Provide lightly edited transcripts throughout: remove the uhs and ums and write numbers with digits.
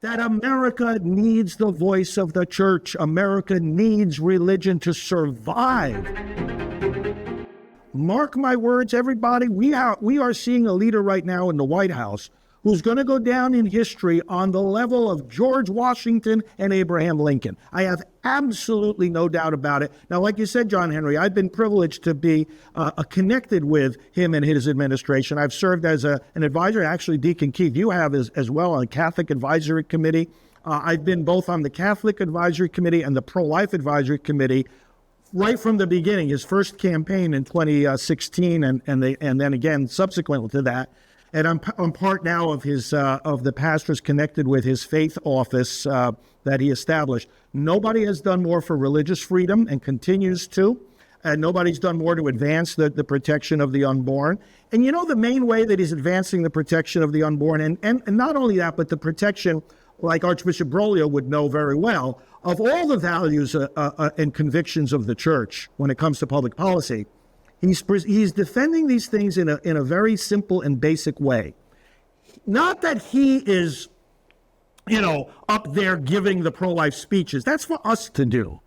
that America needs the voice of the church. America needs religion to survive. Mark my words, everybody, we are seeing a leader right now in the White House who's going to go down in history on the level of George Washington and Abraham Lincoln. I have absolutely no doubt about it. Now, like you said, John Henry, I've been privileged to be connected with him and his administration. I've served as an advisor. Actually, Deacon Keith, you have as well on the Catholic Advisory Committee. I've been both on the Catholic Advisory Committee and the Pro-Life Advisory Committee right from the beginning, his first campaign in 2016, and then again subsequent to that. And I'm part now of his of the pastors connected with his faith office that he established. Nobody has done more for religious freedom and continues to, and nobody's done more to advance the protection of the unborn. And you know the main way that he's advancing the protection of the unborn, and not only that, but the protection, like Archbishop Broglio would know very well, of all the values and convictions of the church when it comes to public policy. He's defending these things in a very simple and basic way. Not that he is, up there giving the pro-life speeches. That's for us to do.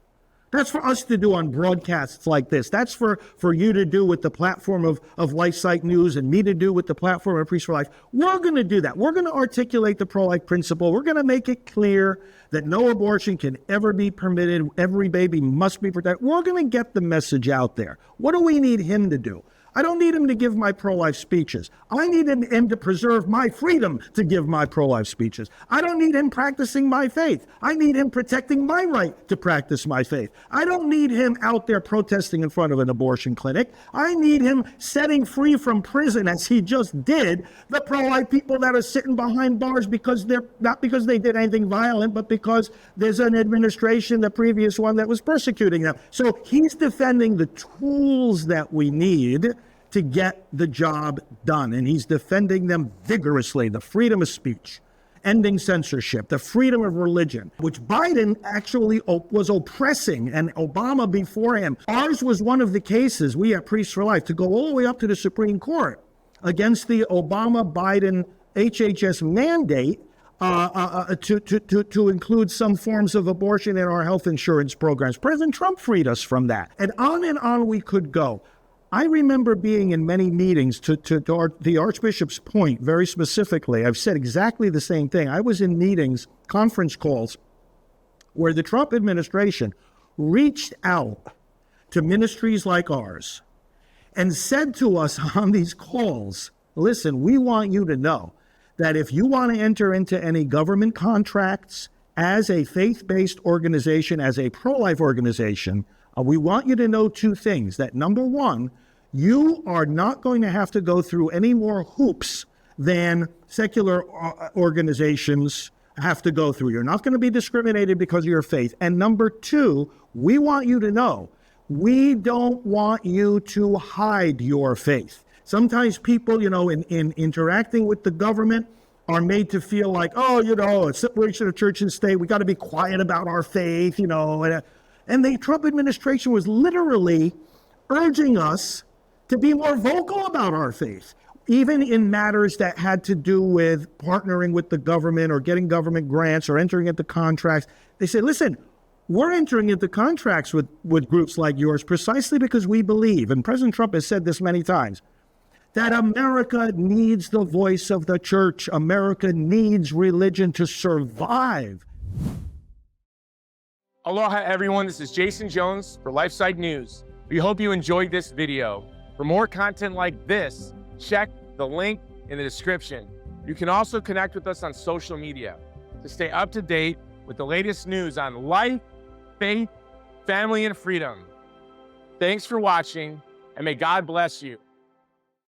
That's for us to do on broadcasts like this. That's for you to do with the platform of LifeSite News and me to do with the platform of Priests for Life. We're going to do that. We're going to articulate the pro-life principle. We're going to make it clear that no abortion can ever be permitted. Every baby must be protected. We're going to get the message out there. What do we need him to do? I don't need him to give my pro-life speeches. I need him to preserve my freedom to give my pro-life speeches. I don't need him practicing my faith. I need him protecting my right to practice my faith. I don't need him out there protesting in front of an abortion clinic. I need him setting free from prison, as he just did, the pro-life people that are sitting behind bars because they're not because they did anything violent, but because there's an administration, the previous one, that was persecuting them. So he's defending the tools that we need to get the job done. And he's defending them vigorously. The freedom of speech, ending censorship, the freedom of religion, which Biden actually was oppressing, and Obama before him. Ours was one of the cases, we at Priests for Life, to go all the way up to the Supreme Court against the Obama-Biden HHS mandate to include some forms of abortion in our health insurance programs. President Trump freed us from that. And on we could go. I remember being in many meetings, to the Archbishop's point very specifically. I've said exactly the same thing. I was in meetings, conference calls, where the Trump administration reached out to ministries like ours and said to us on these calls, listen, we want you to know that if you want to enter into any government contracts as a faith-based organization, as a pro-life organization, we want you to know two things. That number one, you are not going to have to go through any more hoops than secular organizations have to go through. You're not going to be discriminated because of your faith. And number two, we want you to know, we don't want you to hide your faith. Sometimes people, in interacting with the government, are made to feel like, it's separation of church and state. We got to be quiet about our faith, And the Trump administration was literally urging us to be more vocal about our faith, even in matters that had to do with partnering with the government or getting government grants or entering into contracts. They said, listen, we're entering into contracts with groups like yours precisely because we believe, and President Trump has said this many times, that America needs the voice of the church. America needs religion to survive. Aloha everyone, this is Jason Jones for LifeSite News. We hope you enjoyed this video. For more content like this, check the link in the description. You can also connect with us on social media to stay up to date with the latest news on life, faith, family, and freedom. Thanks for watching, and may God bless you.